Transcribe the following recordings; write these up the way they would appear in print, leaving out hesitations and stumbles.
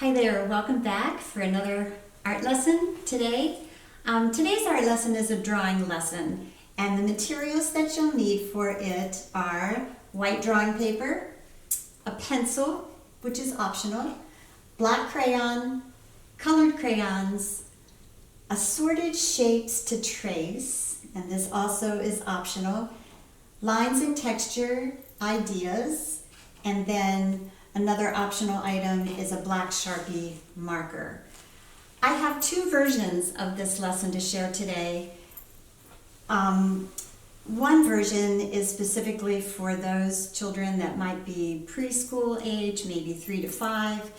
Hi there, welcome back for another art lesson today. Today's art lesson is a drawing lesson, and the materials that you'll need for it are white drawing paper, a pencil, which is optional, black crayon, colored crayons, assorted shapes to trace, and this also is optional, lines and texture ideas, and then another optional item is a black Sharpie marker. I have two versions of this lesson to share today. One version is specifically for those children that might be preschool age, maybe 3 to 5,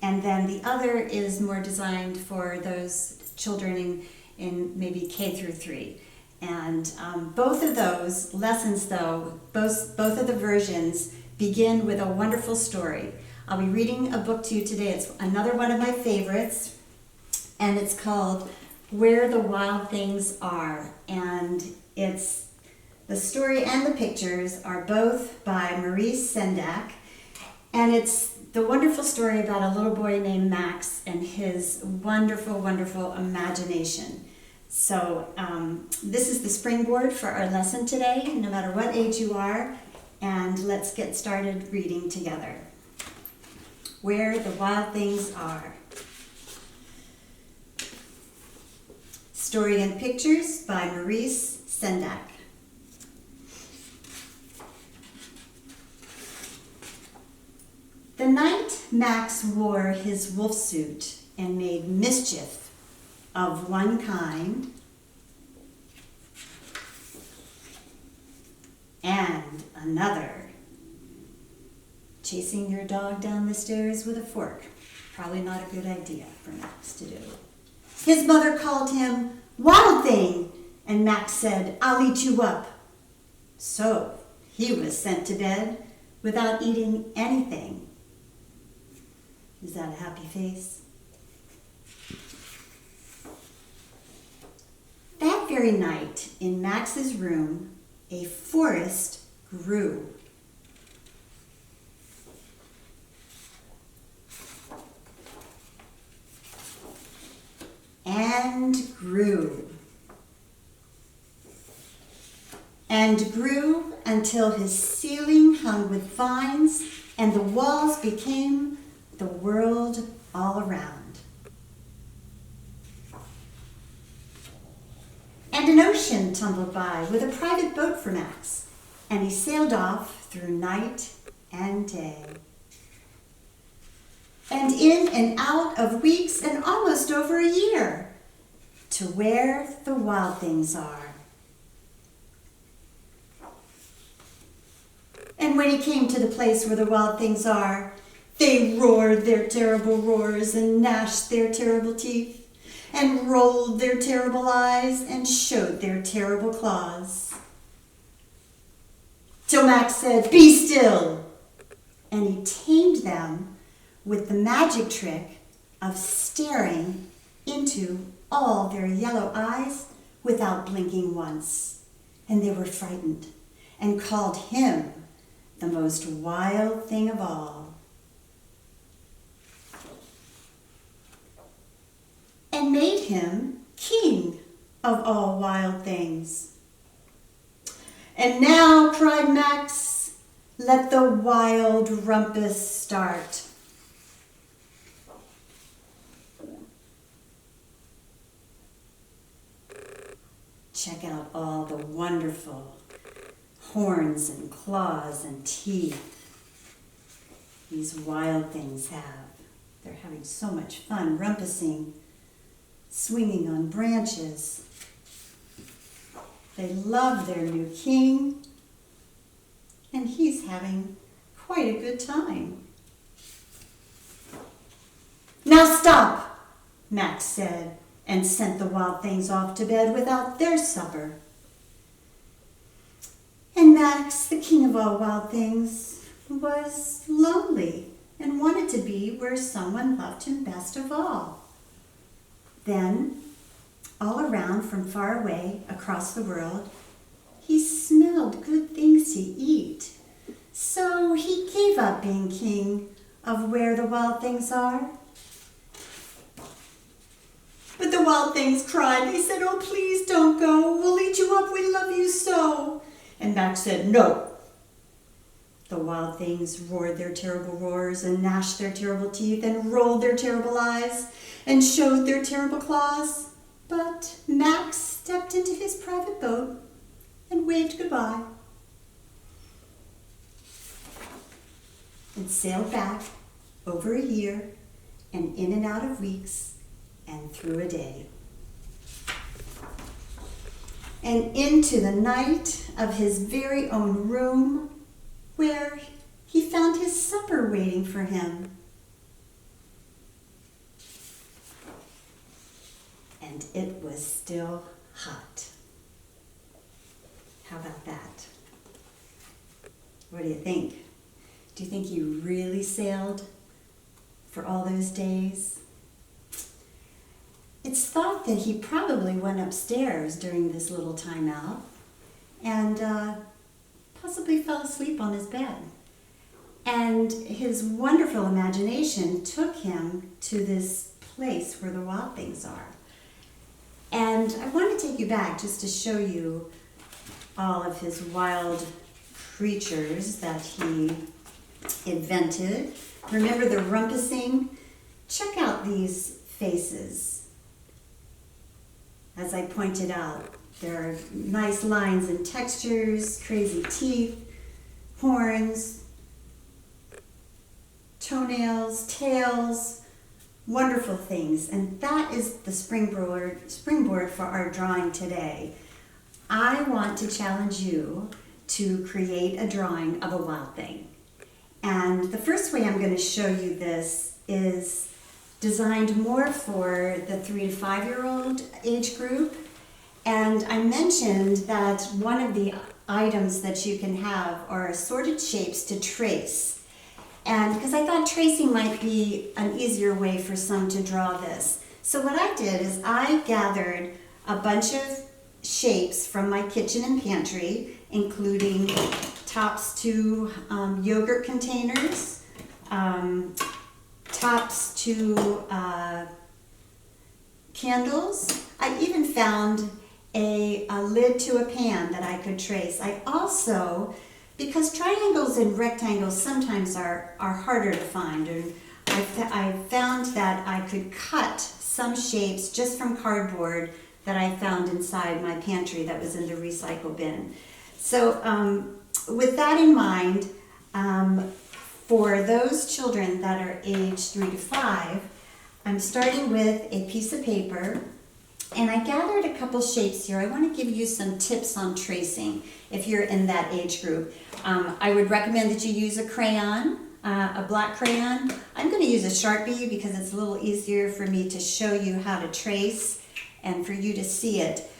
and then the other is more designed for those children in maybe K through 3. And both of those lessons, though, both of the versions begin with a wonderful story. I'll be reading a book to you today. It's another one of my favorites, and it's called Where the Wild Things Are. And it's the story and the pictures are both by Maurice Sendak, and it's the wonderful story about a little boy named Max and his wonderful, wonderful imagination. So this is the springboard for our lesson today, no matter what age you are. And let's get started reading together. Where the Wild Things Are. Story and Pictures by Maurice Sendak. The night Max wore his wolf suit and made mischief of one kind and another. Chasing your dog down the stairs with a fork, probably not a good idea for Max to do. His mother called him Wild Thing, and Max said, "I'll eat you up." So he was sent to bed without eating anything. Is that a happy face? That very night, in Max's room, a forest grew. And grew. And grew until his ceiling hung with vines and the walls became the world all around. And an ocean tumbled by with a private boat for Max, and he sailed off through night and day. And in and out of weeks and almost over a year, to where the wild things are. And when he came to the place where the wild things are, they roared their terrible roars and gnashed their terrible teeth, and rolled their terrible eyes and showed their terrible claws. Till Max said, "Be still!" And he tamed them with the magic trick of staring into all their yellow eyes without blinking once. And they were frightened and called him the most wild thing of all. And made him king of all wild things. "And now," cried Max, "let the wild rumpus start." Check out all the wonderful horns and claws and teeth these wild things have. They're having so much fun rumpusing, swinging on branches. They love their new king, and he's having quite a good time. "Now stop," Max said, and sent the wild things off to bed without their supper. And Max, the king of all wild things, was lonely and wanted to be where someone loved him best of all. Then, all around from far away across the world, he smelled good things to eat. So he gave up being king of where the wild things are the wild things cried. They said, "Oh, please don't go. We'll eat you up. We love you so." And Max said, "No." The wild things roared their terrible roars and gnashed their terrible teeth and rolled their terrible eyes and showed their terrible claws. But Max stepped into his private boat and waved goodbye and sailed back over a year and in and out of weeks and through a day and into the night of his very own room, where he found his supper waiting for him. And it was still hot. How about that? What do you think? Do you think he really sailed for all those days? It's thought that he probably went upstairs during this little time out and possibly fell asleep on his bed. And his wonderful imagination took him to this place where the wild things are. And I want to take you back just to show you all of his wild creatures that he invented. Remember the rumpusing? Check out these faces. As I pointed out, there are nice lines and textures, crazy teeth, horns, toenails, tails, wonderful things. And that is the springboard for our drawing today. I want to challenge you to create a drawing of a wild thing. And the first way I'm going to show you this is designed more for the 3 to 5-year-old age group. And I mentioned that one of the items that you can have are assorted shapes to trace. And because I thought tracing might be an easier way for some to draw this. So what I did is I gathered a bunch of shapes from my kitchen and pantry, including tops to yogurt containers, tops to candles. I even found a lid to a pan that I could trace. I also, because triangles and rectangles sometimes are harder to find, and I found that I could cut some shapes just from cardboard that I found inside my pantry that was in the recycle bin. So with that in mind, for those children that are age 3 to 5, I'm starting with a piece of paper, and I gathered a couple shapes here. I want to give you some tips on tracing if you're in that age group. I would recommend that you use a crayon, a black crayon. I'm going to use a Sharpie because it's a little easier for me to show you how to trace and for you to see it.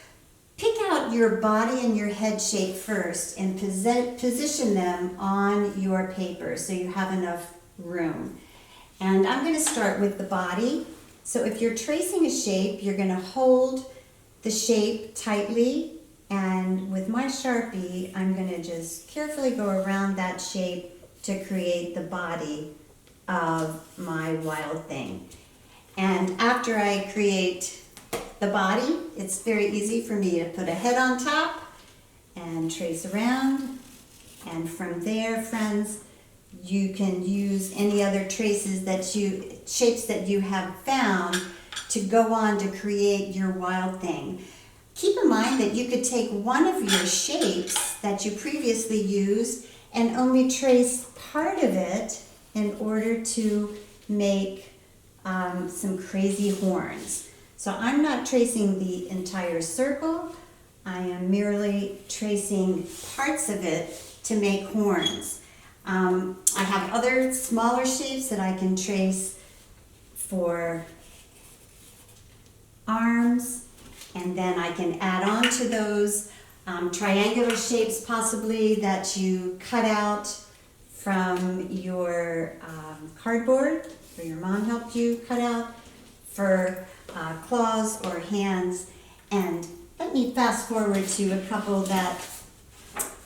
Pick out your body and your head shape first and position them on your paper so you have enough room. And I'm going to start with the body. So if you're tracing a shape, you're going to hold the shape tightly, and with my Sharpie, I'm going to just carefully go around that shape to create the body of my wild thing. And after I create the body, it's very easy for me to put a head on top and trace around. And from there, friends, you can use any other shapes that you have found to go on to create your wild thing. Keep in mind that you could take one of your shapes that you previously used and only trace part of it in order to make some crazy horns. So I'm not tracing the entire circle, I am merely tracing parts of it to make horns. I have other smaller shapes that I can trace for arms, and then I can add on to those triangular shapes possibly that you cut out from your cardboard, or your mom helped you cut out, for claws or hands. And let me fast forward to a couple that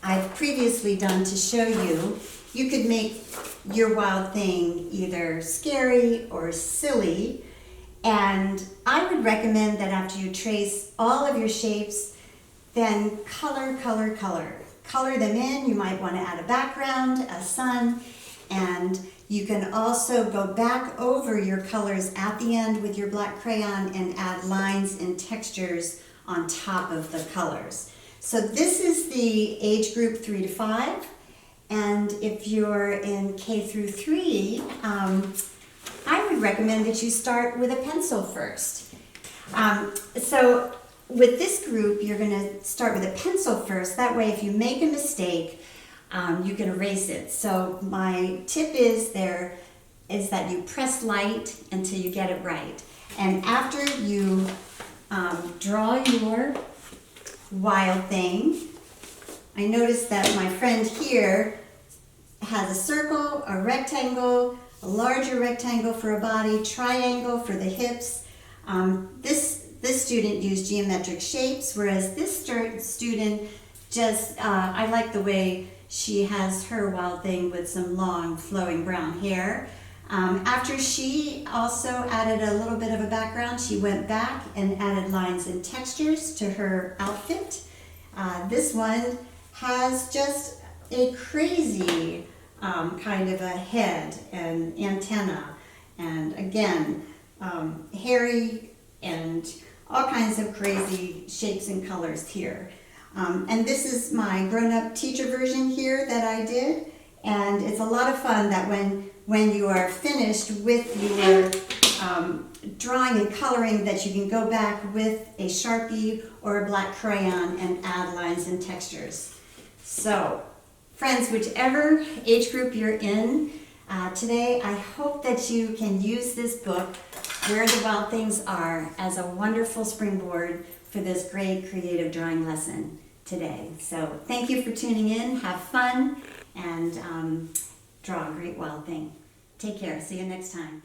I've previously done to show you. You could make your wild thing either scary or silly, And I would recommend that after you trace all of your shapes, then color, color, color. Color them in. You might want to add a background, a sun, and you can also go back over your colors at the end with your black crayon and add lines and textures on top of the colors. So this is the age group 3 to 5. And if you're in K through 3, I would recommend that you start with a pencil first. So with this group, you're going to start with a pencil first. That way, if you make a mistake, you can erase it. So my tip is that you press light until you get it right. And after you draw your wild thing, I noticed that my friend here has a circle, a rectangle, a larger rectangle for a body, triangle for the hips. This student used geometric shapes, whereas this student just, I like the way she has her wild thing with some long flowing brown hair. After she also added a little bit of a background, she went back and added lines and textures to her outfit. This one has just a crazy kind of a head and antenna, and again, hairy and all kinds of crazy shapes and colors here. And this is my grown-up teacher version here that I did, and it's a lot of fun that when you are finished with your drawing and coloring, that you can go back with a Sharpie or a black crayon and add lines and textures. So, friends, whichever age group you're in today, I hope that you can use this book, Where the Wild Things Are, as a wonderful springboard for this great creative drawing lesson today. So thank you for tuning in. Have fun and draw a great wild thing. Take care. See you next time.